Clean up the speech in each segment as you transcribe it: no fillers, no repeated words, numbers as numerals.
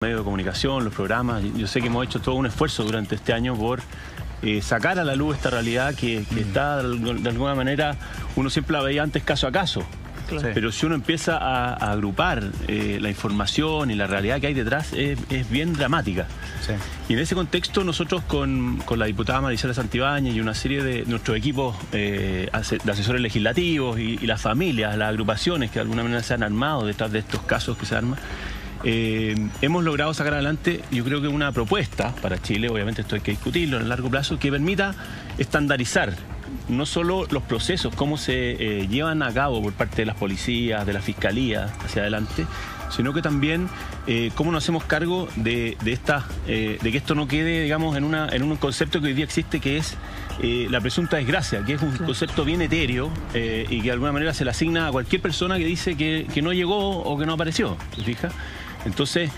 medios de comunicación, los programas. Yo sé que hemos hecho todo un esfuerzo durante este año por sacar a la luz esta realidad que está, de alguna manera, uno siempre la veía antes caso a caso. Claro. Pero si uno empieza a agrupar la información y la realidad que hay detrás, es bien dramática. Sí. Y en ese contexto nosotros con la diputada Marisela Santibáñez y una serie de nuestros equipos de asesores legislativos y las familias, las agrupaciones que de alguna manera se han armado detrás de estos casos que se arman, hemos logrado sacar adelante, yo creo que una propuesta para Chile, obviamente esto hay que discutirlo en el largo plazo, que permita estandarizar no solo los procesos, cómo se llevan a cabo por parte de las policías, de la fiscalía hacia adelante, sino que también cómo nos hacemos cargo de que esto no quede, digamos, en un concepto que hoy día existe, que es la presunta desgracia, que es un concepto bien etéreo y que de alguna manera se le asigna a cualquier persona que dice que no llegó o que no apareció, ¿te fijas? Entonces,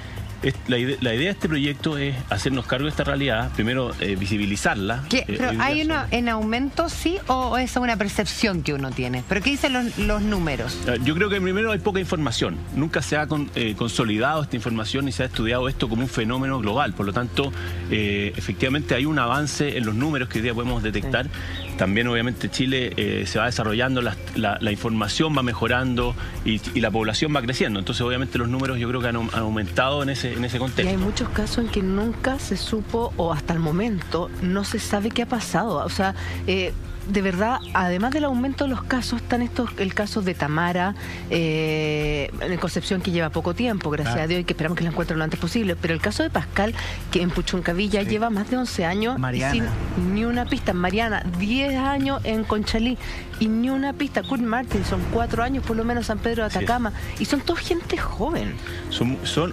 la idea de este proyecto es hacernos cargo de esta realidad, primero visibilizarla. ¿Pero hay uno en aumento, sí, o es una percepción que uno tiene? ¿Pero qué dicen los números? Yo creo que primero hay poca información. Nunca se ha consolidado esta información ni se ha estudiado esto como un fenómeno global. Por lo tanto, efectivamente hay un avance en los números que hoy día podemos detectar. Sí. También, obviamente, Chile se va desarrollando, la información va mejorando y la población va creciendo. Entonces, obviamente, los números yo creo que han aumentado en ese contexto. Y hay muchos casos en que nunca se supo, o hasta el momento, no se sabe qué ha pasado. O sea, de verdad, además del aumento de los casos, están el caso de Tamara, en Concepción, que lleva poco tiempo, gracias a Dios, y que esperamos que la encuentren lo antes posible. Pero el caso de Pascal, que en Puchuncavilla lleva más de 11 años y sin ni una pista. Mariana, 10 años en Conchalí y ni una pista. Kurt Martin, son 4 años por lo menos, San Pedro de Atacama. Y son toda gente joven.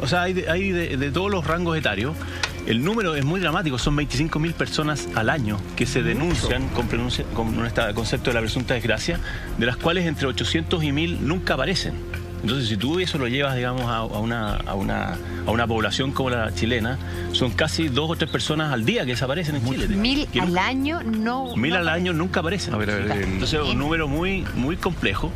O sea, hay de todos los rangos etarios. El número es muy dramático, son 25.000 personas al año que se denuncian con este concepto de la presunta desgracia, de las cuales entre 800 y 1.000 nunca aparecen. Entonces, si tú eso lo llevas, digamos, a una población como la chilena, son casi 2 o 3 personas al día que desaparecen en Chile. 1.000 al año no. 1.000 al año nunca aparecen. Entonces, es un número muy, muy complejo.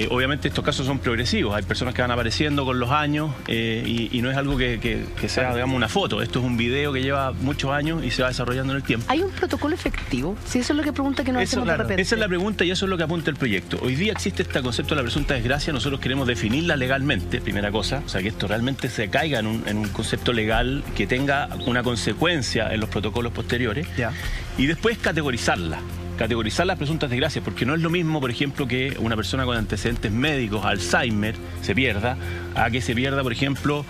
Obviamente estos casos son progresivos, hay personas que van apareciendo con los años y no es algo que sea, digamos, una foto. Esto es un video que lleva muchos años y se va desarrollando en el tiempo. ¿Hay un protocolo efectivo? Si eso es lo que pregunta, que no hacemos de repente. Esa es la pregunta y eso es lo que apunta el proyecto. Hoy día existe este concepto de la presunta desgracia, nosotros queremos definirla legalmente, primera cosa, o sea, que esto realmente se caiga en un concepto legal que tenga una consecuencia en los protocolos posteriores y después categorizar las presuntas desgracias, porque no es lo mismo, por ejemplo, que una persona con antecedentes médicos, Alzheimer, se pierda, a que se pierda, por ejemplo,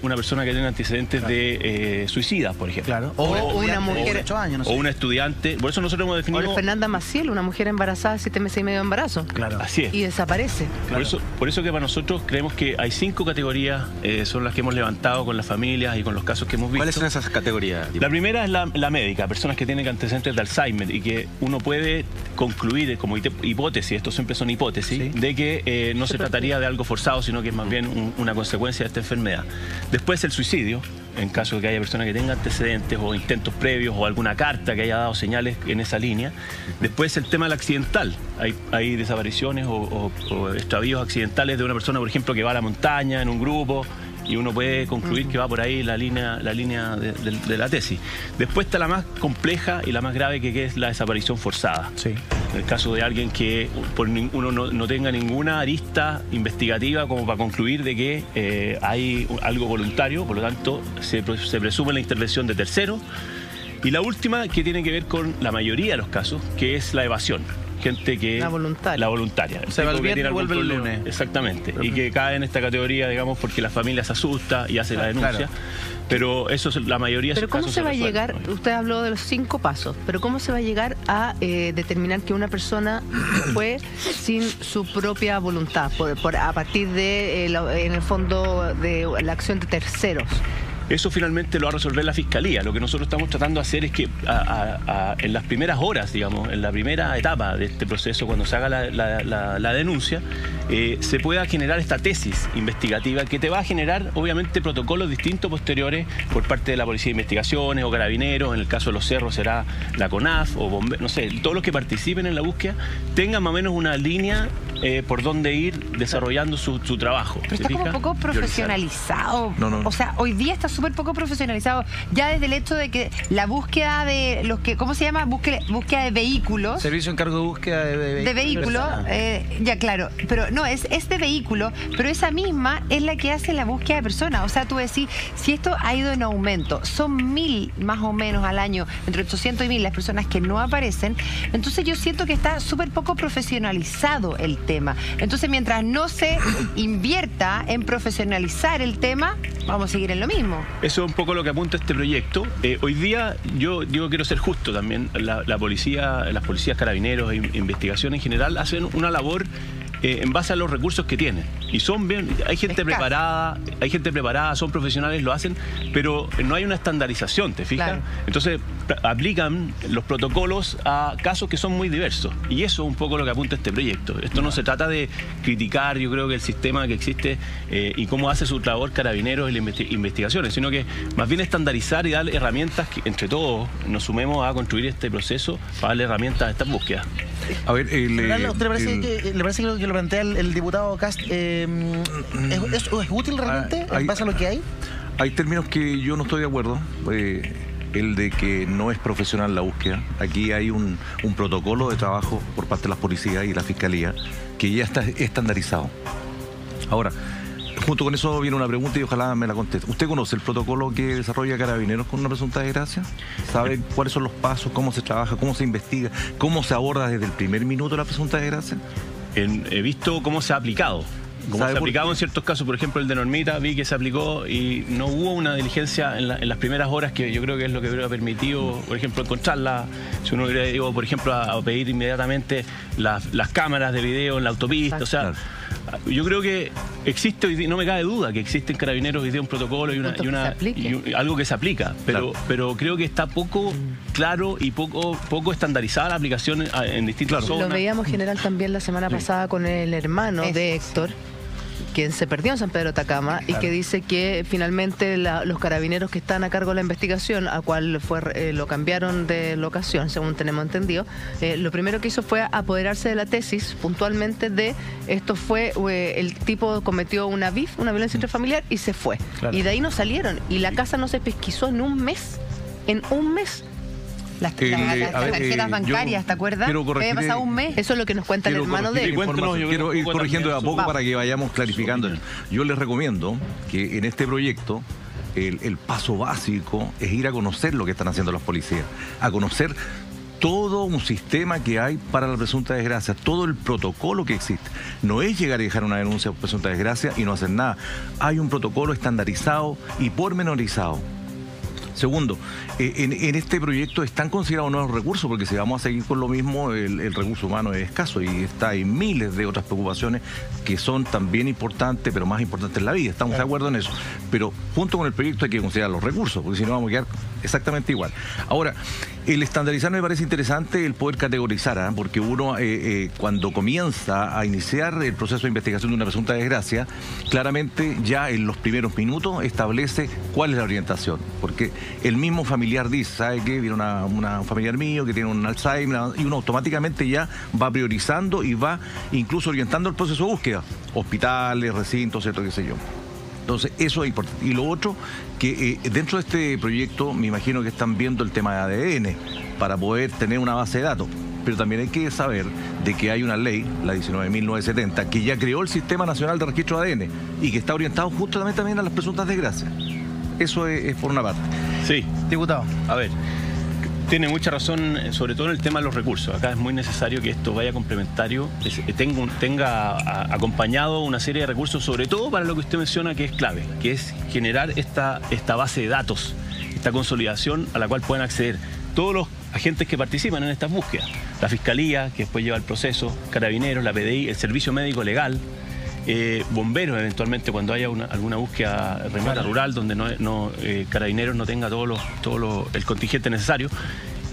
una persona que tenga antecedentes de suicidas, por ejemplo. Claro. O una mujer de 8 años, no sé. O una estudiante. Por eso nosotros hemos definido... O Fernanda Maciel, una mujer embarazada, 7 meses y medio de embarazo. Claro. Así es. Y desaparece. Claro. Por eso que para nosotros creemos que hay 5 categorías, son las que hemos levantado con las familias y con los casos que hemos visto. ¿Cuáles son esas categorías? La primera es la médica, personas que tienen antecedentes de Alzheimer y que uno puede concluir como hipótesis, estos siempre son hipótesis, de que no se trataría de algo forzado, sino que es más bien una consecuencia de esta enfermedad. Después el suicidio, en caso de que haya personas que tengan antecedentes o intentos previos o alguna carta que haya dado señales en esa línea. Después el tema del accidental. Hay desapariciones o extravíos accidentales de una persona, por ejemplo, que va a la montaña en un grupo y uno puede concluir que va por ahí la línea de la tesis. Después está la más compleja y la más grave, que es la desaparición forzada. Sí. En el caso de alguien que uno no tenga ninguna arista investigativa como para concluir de que hay algo voluntario, por lo tanto se presume la intervención de terceros. Y la última, que tiene que ver con la mayoría de los casos, que es la evasión. Gente que... La voluntaria. Se va el viernes y vuelve el lunes. Exactamente. Y que cae en esta categoría, digamos, porque la familia se asusta y hace la denuncia. Claro. Pero eso es la mayoría de sus casos. Pero ¿cómo se va a llegar? Usted habló de los 5 pasos, pero ¿cómo se va a llegar a determinar que una persona fue sin su propia voluntad, a partir de, en el fondo, de la acción de terceros? Eso finalmente lo va a resolver la Fiscalía. Lo que nosotros estamos tratando de hacer es que en las primeras horas, digamos, en la primera etapa de este proceso, cuando se haga la denuncia, se pueda generar esta tesis investigativa que te va a generar, obviamente, protocolos distintos posteriores por parte de la Policía de Investigaciones o Carabineros. En el caso de los cerros será la CONAF o bomberos, no sé, todos los que participen en la búsqueda tengan más o menos una línea por donde ir desarrollando su trabajo. Pero está como poco profesionalizado. O sea, hoy día está súper poco profesionalizado. Ya desde el hecho de que la búsqueda de los que, ¿cómo se llama? Búsqueda de vehículos. Servicio encargo de búsqueda de vehículos. Ya, claro. Pero no, es de vehículo, pero esa misma es la que hace la búsqueda de personas. O sea, tú decís, si esto ha ido en aumento, son 1000 más o menos al año, entre 800 y 1000 las personas que no aparecen, entonces yo siento que está súper poco profesionalizado el tema. Entonces, mientras no se invierta en profesionalizar el tema, vamos a seguir en lo mismo. Eso es un poco lo que apunta este proyecto. Hoy día, yo quiero ser justo también, la policía, las policías, carabineros e investigación en general hacen una labor en base a los recursos que tienen. Y son bien, hay gente preparada, son profesionales, lo hacen, pero no hay una estandarización, ¿te fijas? Claro. Entonces aplican los protocolos a casos que son muy diversos. Y eso es un poco lo que apunta este proyecto. Esto no se trata de criticar, yo creo, que el sistema que existe y cómo hace su labor Carabineros y las investigaciones, sino que más bien estandarizar y darle herramientas que entre todos nos sumemos a construir este proceso para darle herramientas a estas búsquedas. A ver, ¿le parece que lo que lo plantea el diputado Kast es útil realmente en base a lo que hay? Hay términos que yo no estoy de acuerdo. El de que no es profesional la búsqueda. Aquí hay un protocolo de trabajo por parte de las policías y la fiscalía que ya está estandarizado. Ahora, junto con eso viene una pregunta y ojalá me la conteste. ¿Usted conoce el protocolo que desarrolla Carabineros con una presunta desgracia? ¿Sabe cuáles son los pasos, cómo se trabaja, cómo se investiga, cómo se aborda desde el primer minuto la presunta desgracia? He visto cómo se ha aplicado. Como se ha aplicado en ciertos casos, por ejemplo el de Normita, vi que se aplicó y no hubo una diligencia en las primeras horas, que yo creo que es lo que hubiera permitido, por ejemplo, encontrarla. Si uno hubiera ido, por ejemplo, a pedir inmediatamente las cámaras de video en la autopista. Exacto. O sea, yo creo que existe, no me cabe duda que existe en Carabineros hoy día un protocolo y algo que se aplica, pero creo que está poco claro y poco estandarizada la aplicación en distintas zonas. Lo veíamos general también la semana pasada con el hermano de Héctor, quien se perdió en San Pedro de Atacama, y que dice que finalmente los carabineros que están a cargo de la investigación, a cual lo cambiaron de locación, según tenemos entendido, lo primero que hizo fue apoderarse de la tesis puntualmente de esto fue, el tipo cometió una BIF, una violencia intrafamiliar, y se fue. Claro. Y de ahí no salieron, y la casa no se pesquisó en un mes. En un mes. Las tarjetas bancarias, ¿te acuerdas? Había pasado un mes. Eso es lo que nos cuenta el hermano de él. Quiero ir corrigiendo de a poco para que vayamos clarificando. Yo les recomiendo que en este proyecto el paso básico es ir a conocer lo que están haciendo las policías, a conocer todo un sistema que hay para la presunta desgracia, todo el protocolo que existe. No es llegar y dejar una denuncia por presunta desgracia y no hacer nada. Hay un protocolo estandarizado y pormenorizado. Segundo, en este proyecto están considerados nuevos recursos, porque si vamos a seguir con lo mismo, el recurso humano es escaso y está en miles de otras preocupaciones que son también importantes, pero más importantes en la vida. Estamos de acuerdo en eso. Pero junto con el proyecto hay que considerar los recursos, porque si no vamos a quedar exactamente igual. Ahora, el estandarizar me parece interesante el poder categorizar, porque uno cuando comienza a iniciar el proceso de investigación de una presunta desgracia, claramente ya en los primeros minutos establece cuál es la orientación, porque el mismo familiar dice, ¿sabe qué? Viene un familiar mío que tiene un Alzheimer, y uno automáticamente ya va priorizando y va incluso orientando el proceso de búsqueda, hospitales, recintos, ¿cierto? Qué sé yo. Entonces, eso es importante. Y lo otro, que dentro de este proyecto me imagino que están viendo el tema de ADN para poder tener una base de datos. Pero también hay que saber de que hay una ley, la 19.970, que ya creó el Sistema Nacional de Registro de ADN y que está orientado justamente también a las presuntas desgracias. Eso es por una parte. Sí. Diputado. A ver, tiene mucha razón, sobre todo en el tema de los recursos. Acá es muy necesario que esto vaya complementario, tenga acompañado una serie de recursos, sobre todo para lo que usted menciona que es clave, que es generar esta base de datos, esta consolidación a la cual puedan acceder todos los agentes que participan en estas búsquedas. La Fiscalía, que después lleva el proceso, Carabineros, la PDI, el Servicio Médico Legal, bomberos eventualmente cuando haya alguna búsqueda remota rural donde Carabineros no tenga el contingente necesario,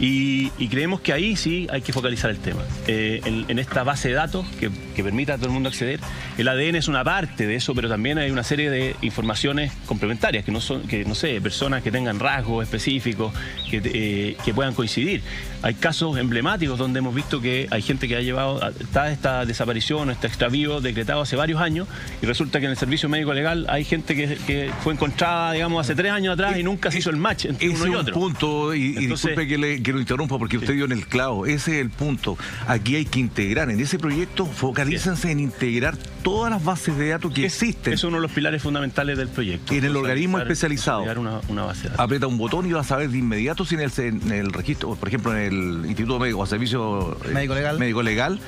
y creemos que ahí sí hay que focalizar el tema en esta base de datos que que permita a todo el mundo acceder. El ADN es una parte de eso, pero también hay una serie de informaciones complementarias, que no son, que no sé, personas que tengan rasgos específicos, que puedan coincidir. Hay casos emblemáticos donde hemos visto que hay gente que ha llevado, está esta desaparición, este extravío decretado hace varios años, y resulta que en el servicio médico legal hay gente que fue encontrada, digamos, hace 3 años atrás y nunca se hizo el match entre uno y otro. Ese es un punto, y disculpe que lo interrumpa porque usted dio en el clavo. Ese es el punto. Aquí hay que integrar, en ese proyecto, focalícense en integrar todas las bases de datos que existen. Es uno de los pilares fundamentales del proyecto. En el organismo especializado. Una base de datos. Aprieta un botón y va a saber de inmediato si en el registro, por ejemplo, en el Instituto Médico o Servicio Médico Legal,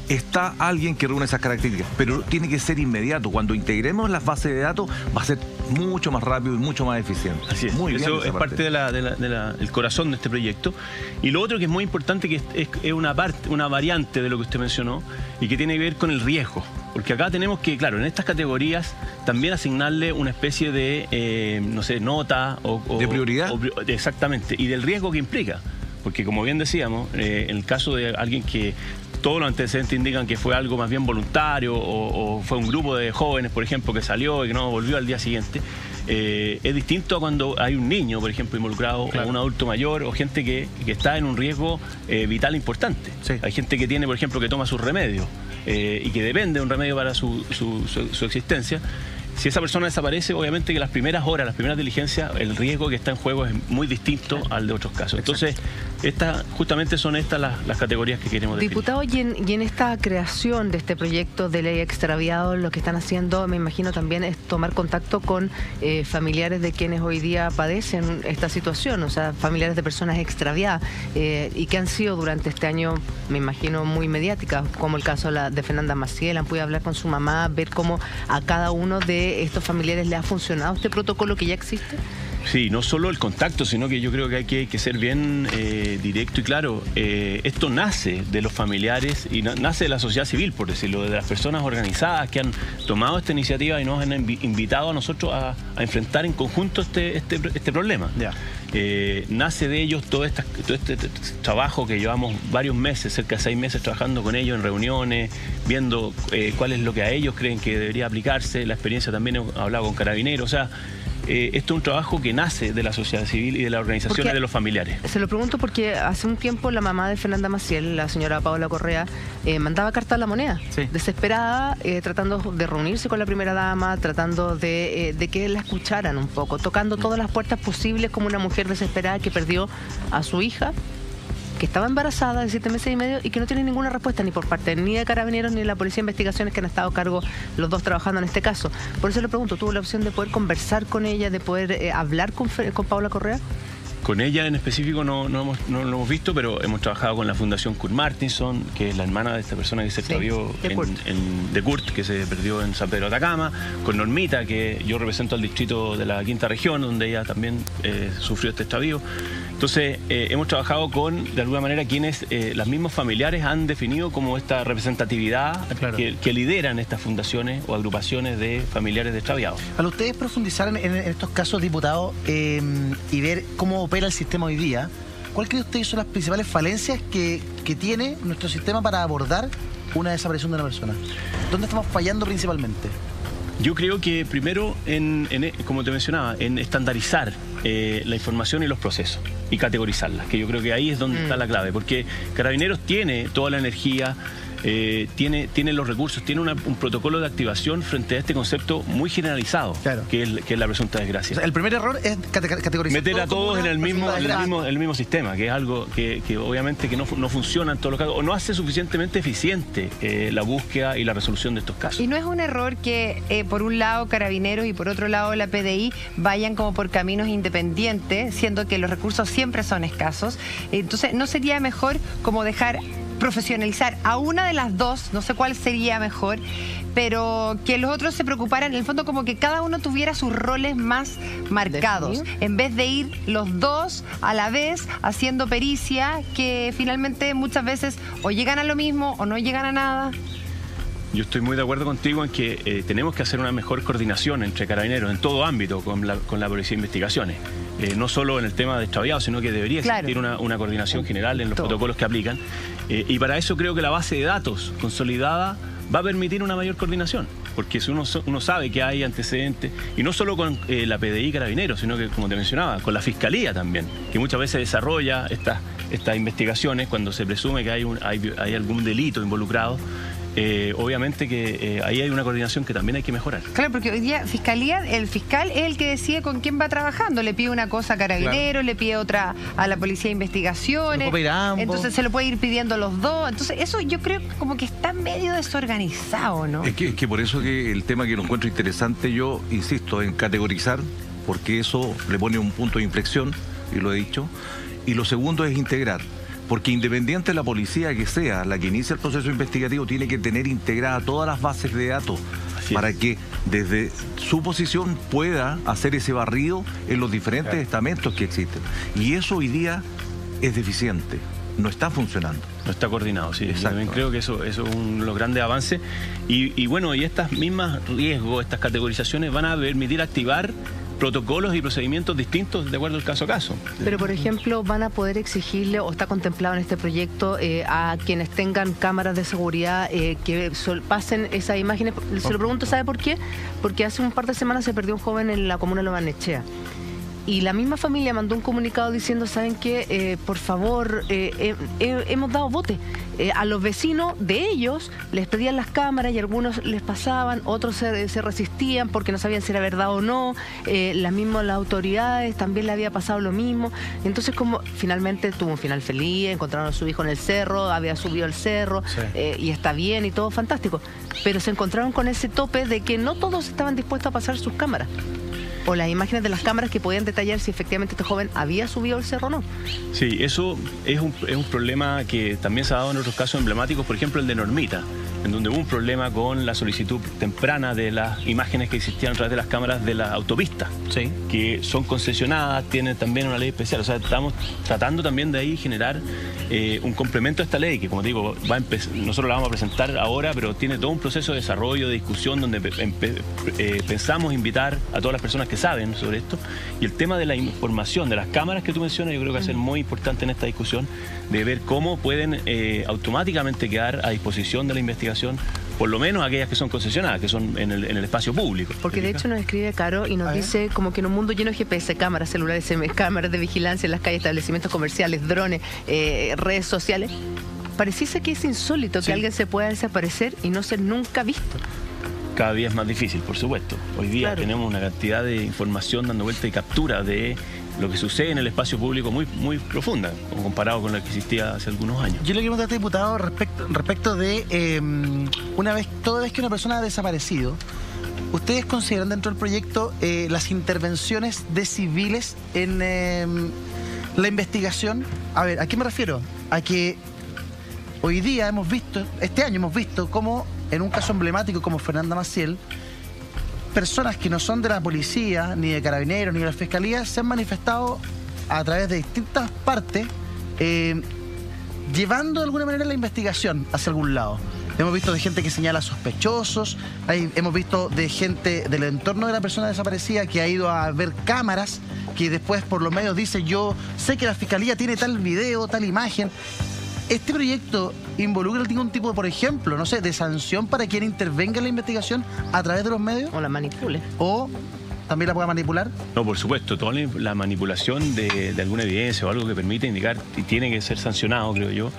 está alguien que reúne esas características, pero tiene que ser inmediato. Cuando integremos las bases de datos va a ser mucho más rápido y mucho más eficiente. Así es. Muy bien, eso es parte del corazón de este proyecto. Y lo otro que es muy importante, que es una variante de lo que usted mencionó y que tiene que ver con el riesgo. Porque acá tenemos que, claro, en estas categorías también asignarle una especie de, no sé, nota o... ¿De prioridad? Exactamente. Y del riesgo que implica. Porque como bien decíamos, en el caso de alguien que todos los antecedentes indican que fue algo más bien voluntario o fue un grupo de jóvenes, por ejemplo, que salió y que no volvió al día siguiente, es distinto a cuando hay un niño, por ejemplo, involucrado, claro, o un adulto mayor, o gente que está en un riesgo vital importante. Sí. Hay gente que tiene, por ejemplo, que toma sus remedios y que depende de un remedio para su existencia. Si esa persona desaparece, obviamente que las primeras horas, las primeras diligencias, el riesgo que está en juego es muy distinto al de otros casos. Entonces, justamente son estas las categorías que queremos definir. Diputado, y en esta creación de este proyecto de ley extraviado, lo que están haciendo, me imagino también, es tomar contacto con familiares de quienes hoy día padecen esta situación, o sea, familiares de personas extraviadas, y que han sido durante este año, me imagino, muy mediáticas, como el caso de Fernanda Maciel. Han podido hablar con su mamá, ver cómo a cada uno de estos familiares le ha funcionado este protocolo que ya existe. Sí, no solo el contacto, sino que yo creo que hay que ser bien directo y claro. Esto nace de los familiares y nace de la sociedad civil, por decirlo, de las personas organizadas que han tomado esta iniciativa y nos han invitado a nosotros a enfrentar en conjunto este problema. Yeah. Nace de ellos todo este trabajo que llevamos varios meses, cerca de 6 meses trabajando con ellos en reuniones, viendo cuál es lo que a ellos creen que debería aplicarse. La experiencia también he hablado con Carabineros, o sea, esto es un trabajo que nace de la sociedad civil y de las organizaciones de los familiares. Se lo pregunto porque hace un tiempo la mamá de Fernanda Maciel, la señora Paola Correa, mandaba carta a la moneda, sí, desesperada, tratando de reunirse con la primera dama, tratando de que la escucharan un poco, tocando todas las puertas posibles, como una mujer desesperada que perdió a su hija, que estaba embarazada de 7 meses y medio y que no tiene ninguna respuesta ni por parte ni de Carabineros ni de la Policía de Investigaciones, que han estado a cargo los dos trabajando en este caso. Por eso le pregunto, ¿tuvo la opción de poder conversar con ella, de poder hablar con Paola Correa? Con ella en específico no lo hemos visto, pero hemos trabajado con la Fundación Kurt Martinson, que es la hermana de esta persona que se extravió, de Kurt, que se perdió en San Pedro de Atacama, con Normita, que yo represento al distrito de la Quinta Región, donde ella también sufrió este extravío. Entonces, hemos trabajado con, de alguna manera, quienes los mismos familiares han definido como esta representatividad, claro, que lideran estas fundaciones o agrupaciones de familiares de extraviados. Para ustedes profundizar en estos casos, diputado, y ver cómo opera el sistema hoy día, ¿cuál cree usted son las principales falencias que tiene nuestro sistema para abordar una desaparición de una persona? ¿Dónde estamos fallando principalmente? Yo creo que primero, como te mencionaba, en estandarizar la información y los procesos y categorizarlas, que yo creo que ahí es donde está la clave, porque Carabineros tiene toda la energía, tiene los recursos, tiene un protocolo de activación frente a este concepto muy generalizado, claro, que es la presunta desgracia. O sea, el primer error es categorizar, meter a todos en el mismo sistema, que es algo que obviamente que no funciona en todos los casos, o no hace suficientemente eficiente la búsqueda y la resolución de estos casos. Y no es un error que por un lado Carabineros y por otro lado la PDI vayan como por caminos independientes, siendo que los recursos siempre son escasos. Entonces, ¿no sería mejor como dejar profesionalizar a una de las dos, no sé cuál sería mejor, pero que los otros se preocuparan, en el fondo como que cada uno tuviera sus roles más marcados, en vez de ir los dos a la vez haciendo pericia, que finalmente muchas veces o llegan a lo mismo o no llegan a nada? Yo estoy muy de acuerdo contigo en que tenemos que hacer una mejor coordinación entre Carabineros en todo ámbito con la Policía de Investigaciones. No solo en el tema de extraviados, sino que debería existir una coordinación general en los protocolos que aplican. Y para eso creo que la base de datos consolidada va a permitir una mayor coordinación, porque si uno sabe que hay antecedentes, y no solo con la PDI Carabineros, sino que, como te mencionaba, con la Fiscalía también, que muchas veces desarrolla estas investigaciones cuando se presume que hay algún delito involucrado. Obviamente que ahí hay una coordinación que también hay que mejorar. Claro, porque hoy día Fiscalía, el fiscal es el que decide con quién va trabajando. Le pide una cosa a Carabineros, le pide otra a la Policía de Investigaciones. Entonces se lo puede ir pidiendo los dos. Entonces eso yo creo como que está medio desorganizado, ¿no? Es que por eso que el tema que lo encuentro interesante, yo insisto en categorizar, porque eso le pone un punto de inflexión, y lo he dicho. Y lo segundo es integrar. Porque independiente de la policía que sea la que inicia el proceso investigativo, tiene que tener integradas todas las bases de datos para que desde su posición pueda hacer ese barrido en los diferentes estamentos que existen. Y eso hoy día es deficiente, no está funcionando. No está coordinado, sí. Yo también creo que eso es uno de los grandes avances. Y bueno, y estas mismas riesgos, estas categorizaciones van a permitir activar protocolos y procedimientos distintos de acuerdo al caso a caso. Pero, por ejemplo, ¿van a poder exigirle, o está contemplado en este proyecto, a quienes tengan cámaras de seguridad que pasen esas imágenes? Se lo pregunto, ¿sabe por qué? Porque hace un par de semanas se perdió un joven en la comuna de Lo Barnechea. Y la misma familia mandó un comunicado diciendo, ¿saben qué? Por favor, hemos dado bote. A los vecinos de ellos les pedían las cámaras y algunos les pasaban, otros se resistían porque no sabían si era verdad o no. Las autoridades también le había pasado lo mismo. Entonces, como finalmente tuvo un final feliz, encontraron a su hijo en el cerro, había subido el cerro, y está bien y todo fantástico. Pero se encontraron con ese tope de que no todos estaban dispuestos a pasar sus cámaras. O las imágenes de las cámaras que podían detallar si efectivamente este joven había subido el cerro o no. Sí, eso es un problema que también se ha dado en otros casos emblemáticos, por ejemplo el de Normita, en donde hubo un problema con la solicitud temprana de las imágenes que existían a través de las cámaras de la autopista, que son concesionadas, tienen también una ley especial. O sea, estamos tratando también de ahí generar un complemento a esta ley, que como te digo, nosotros la vamos a presentar ahora, pero tiene todo un proceso de desarrollo, de discusión, donde pensamos invitar a todas las personas que saben sobre esto. Y el tema de la información de las cámaras que tú mencionas, yo creo que va a ser muy importante en esta discusión, de ver cómo pueden automáticamente quedar a disposición de la investigación, por lo menos aquellas que son concesionadas, que son en el espacio público. Porque de hecho nos escribe Caro y nos dice como que en un mundo lleno de GPS, cámaras celulares, cámaras de vigilancia en las calles, establecimientos comerciales, drones, redes sociales, pareciese que es insólito que alguien se pueda desaparecer y no ser nunca visto. Cada día es más difícil, por supuesto. Hoy día tenemos una cantidad de información dando vuelta y captura de lo que sucede en el espacio público muy, muy profunda, comparado con lo que existía hace algunos años. Yo le quiero preguntar, diputado, respecto de toda vez que una persona ha desaparecido, ¿ustedes consideran dentro del proyecto las intervenciones de civiles en la investigación? A ver, ¿a qué me refiero? A que hoy día este año hemos visto cómo en un caso emblemático como Fernanda Maciel, personas que no son de la policía, ni de Carabineros, ni de la Fiscalía, se han manifestado a través de distintas partes, llevando de alguna manera la investigación hacia algún lado. Hemos visto de gente que señala sospechosos, hemos visto de gente del entorno de la persona desaparecida que ha ido a ver cámaras, que después por los medios dice, yo sé que la Fiscalía tiene tal video, tal imagen. ¿Este proyecto involucra algún tipo, por ejemplo, no sé, de sanción para quien intervenga en la investigación a través de los medios? O la manipule. ¿O también la pueda manipular? No, por supuesto. Toda la manipulación de alguna evidencia o algo que permite indicar y tiene que ser sancionado, creo yo.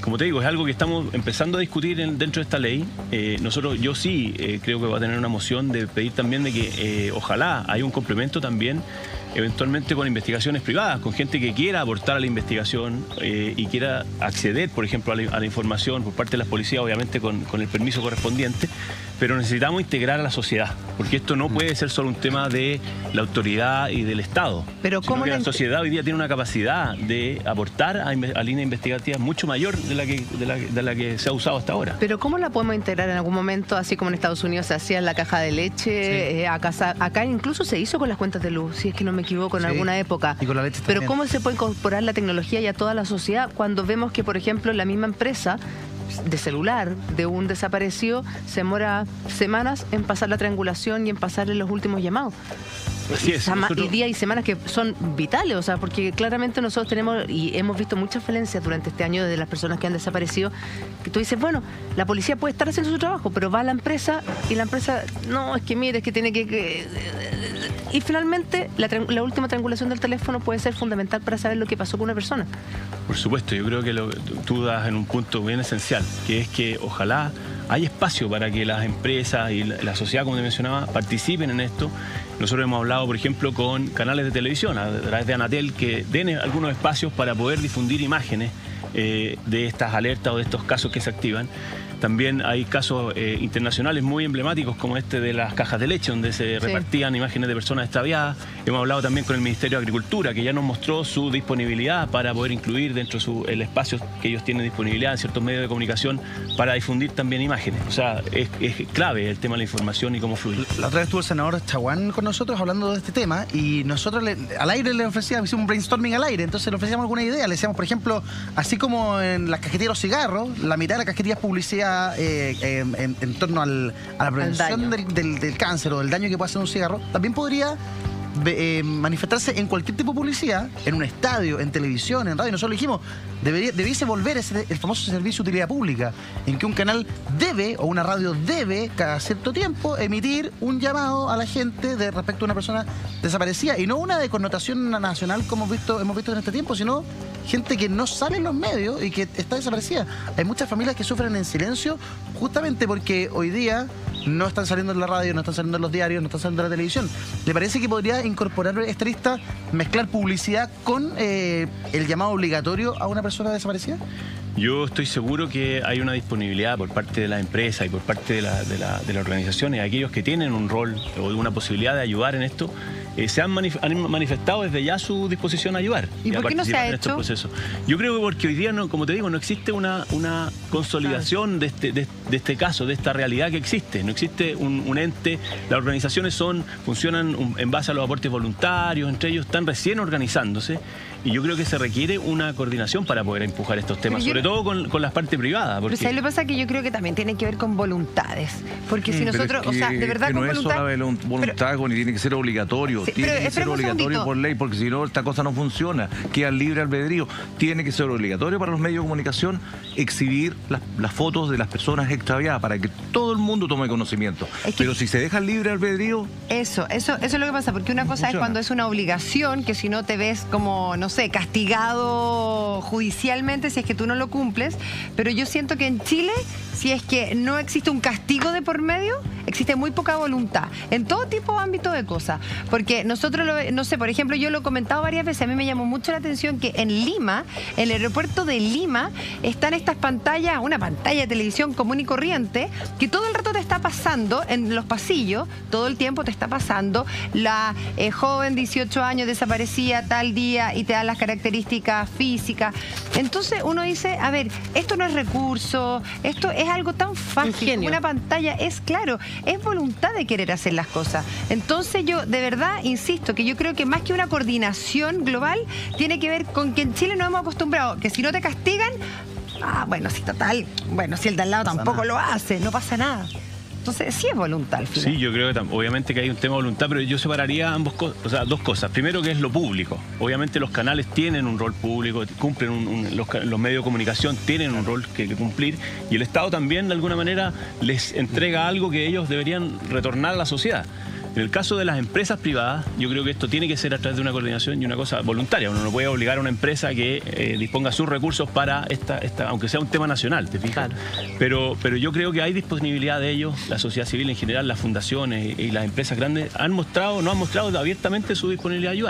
Como te digo, es algo que estamos empezando a discutir dentro de esta ley. Yo sí creo que va a tener una moción de pedir también de que ojalá haya un complemento también eventualmente con investigaciones privadas, con gente que quiera aportar a la investigación y quiera acceder, por ejemplo, a la información por parte de las policías, obviamente con el permiso correspondiente, pero necesitamos integrar a la sociedad, porque esto no puede ser solo un tema de la autoridad y del Estado, pero sino que la sociedad hoy día tiene una capacidad de aportar a líneas investigativas mucho mayor de la que se ha usado hasta ahora. Pero ¿cómo la podemos integrar en algún momento, así como en Estados Unidos se hacía en la caja de leche? Acá incluso se hizo con las cuentas de luz, si es que no me equivoco, en alguna época. Y con la leche Pero también. ¿cómo se puede incorporar la tecnología y a toda la sociedad cuando vemos que, por ejemplo, la misma empresa de celular de un desaparecido se demora semanas en pasar la triangulación y en pasarle los últimos llamados. Así es. Y días y semanas que son vitales, o sea, porque claramente nosotros tenemos y hemos visto muchas falencias durante este año de las personas que han desaparecido, que tú dices, bueno, la policía puede estar haciendo su trabajo, pero va a la empresa y la empresa, no, es que mire, es que tiene que... Y finalmente, la última triangulación del teléfono puede ser fundamental para saber lo que pasó con una persona. Por supuesto, yo creo que tú das en un punto bien esencial, que es que ojalá hay espacio para que las empresas y la sociedad, como te mencionaba, participen en esto. Nosotros hemos hablado, por ejemplo, con canales de televisión, a través de Anatel, que den algunos espacios para poder difundir imágenes de estas alertas o de estos casos que se activan. También hay casos internacionales muy emblemáticos como este de las cajas de leche, donde se repartían imágenes de personas extraviadas. Hemos hablado también con el Ministerio de Agricultura, que ya nos mostró su disponibilidad para poder incluir dentro del espacio que ellos tienen disponibilidad en ciertos medios de comunicación para difundir también imágenes. O sea, es clave el tema de la información y cómo fluye. La otra vez estuvo el senador Chaguán con nosotros hablando de este tema y nosotros al aire le ofrecíamos, hicimos un brainstorming al aire, entonces le ofrecíamos alguna idea. Le decíamos, por ejemplo, así como en las cajetillas de los cigarros, la mitad de la cajetilla es publicidad en torno a la prevención del cáncer o del daño que puede hacer un cigarro, también podría manifestarse en cualquier tipo de publicidad, en un estadio, en televisión, en radio. Nosotros dijimos, debiese volver el famoso servicio de utilidad pública, en que un canal debe, o una radio debe, cada cierto tiempo, emitir un llamado a la gente respecto a una persona desaparecida, y no una de connotación nacional como hemos visto en este tiempo, sino gente que no sale en los medios y que está desaparecida. Hay muchas familias que sufren en silencio justamente porque hoy día no están saliendo en la radio, no están saliendo en los diarios, no están saliendo en la televisión. ¿Le parece que podría incorporar esta lista, mezclar publicidad con el llamado obligatorio a una persona desaparecida? Yo estoy seguro que hay una disponibilidad por parte de la empresa y por parte de las organizaciones, aquellos que tienen un rol o una posibilidad de ayudar en esto, se han manifestado desde ya su disposición a ayudar. ¿Y por qué no se ha hecho? Yo creo que porque hoy día, como te digo, no existe una consolidación de este caso, de esta realidad que existe. No existe un ente. Las organizaciones funcionan en base a los aportes voluntarios, entre ellos están recién organizándose. Y yo creo que se requiere una coordinación para poder empujar estos temas, sobre todo con las partes privadas. Pero ¿sabes lo que pasa? Que yo creo que también tiene que ver con voluntades. Porque si nosotros, o sea, de verdad que con no voluntad... es solo voluntad, ni tiene que ser obligatorio. Sí, tiene que ser obligatorio por ley, porque si no, esta cosa no funciona. Queda libre albedrío. Tiene que ser obligatorio para los medios de comunicación exhibir las fotos de las personas extraviadas para que todo el mundo tome conocimiento. Pero si se deja libre albedrío... Eso es lo que pasa, porque una cosa es cuando es una obligación, que si no te ves como, no sé, castigado judicialmente si es que tú no lo cumples, pero yo siento que en Chile, si es que no existe un castigo de por medio, existe muy poca voluntad en todo tipo de ámbito de cosas, porque nosotros, no sé, por ejemplo, yo lo he comentado varias veces, a mí me llamó mucho la atención que en Lima, en el aeropuerto de Lima, están estas pantallas, una pantalla de televisión común y corriente, que todo el rato te está pasando en los pasillos, todo el tiempo te está pasando la joven 18 años desaparecida tal día y te da las características físicas. Entonces uno dice, a ver, esto no es recurso, esto es algo tan fácil como una pantalla, es claro, es voluntad de querer hacer las cosas. Entonces yo de verdad insisto que yo creo que más que una coordinación global tiene que ver con que en Chile nos hemos acostumbrado que si no te castigan, bueno, si total, bueno, si el de al lado tampoco lo hace, no pasa nada. Entonces, sí es voluntad al final. Sí, yo creo que obviamente que hay un tema de voluntad, pero yo separaría dos cosas. Primero, que es lo público. Obviamente los canales tienen un rol público, cumplen los medios de comunicación tienen un rol que cumplir, y el Estado también, de alguna manera, les entrega algo que ellos deberían retornar a la sociedad. En el caso de las empresas privadas, yo creo que esto tiene que ser a través de una coordinación y una cosa voluntaria. Uno no puede obligar a una empresa que disponga sus recursos para aunque sea un tema nacional, ¿te fijas? Claro. Pero yo creo que hay disponibilidad de ellos, la sociedad civil en general, las fundaciones y las empresas grandes no han mostrado abiertamente su disponibilidad a ayudar.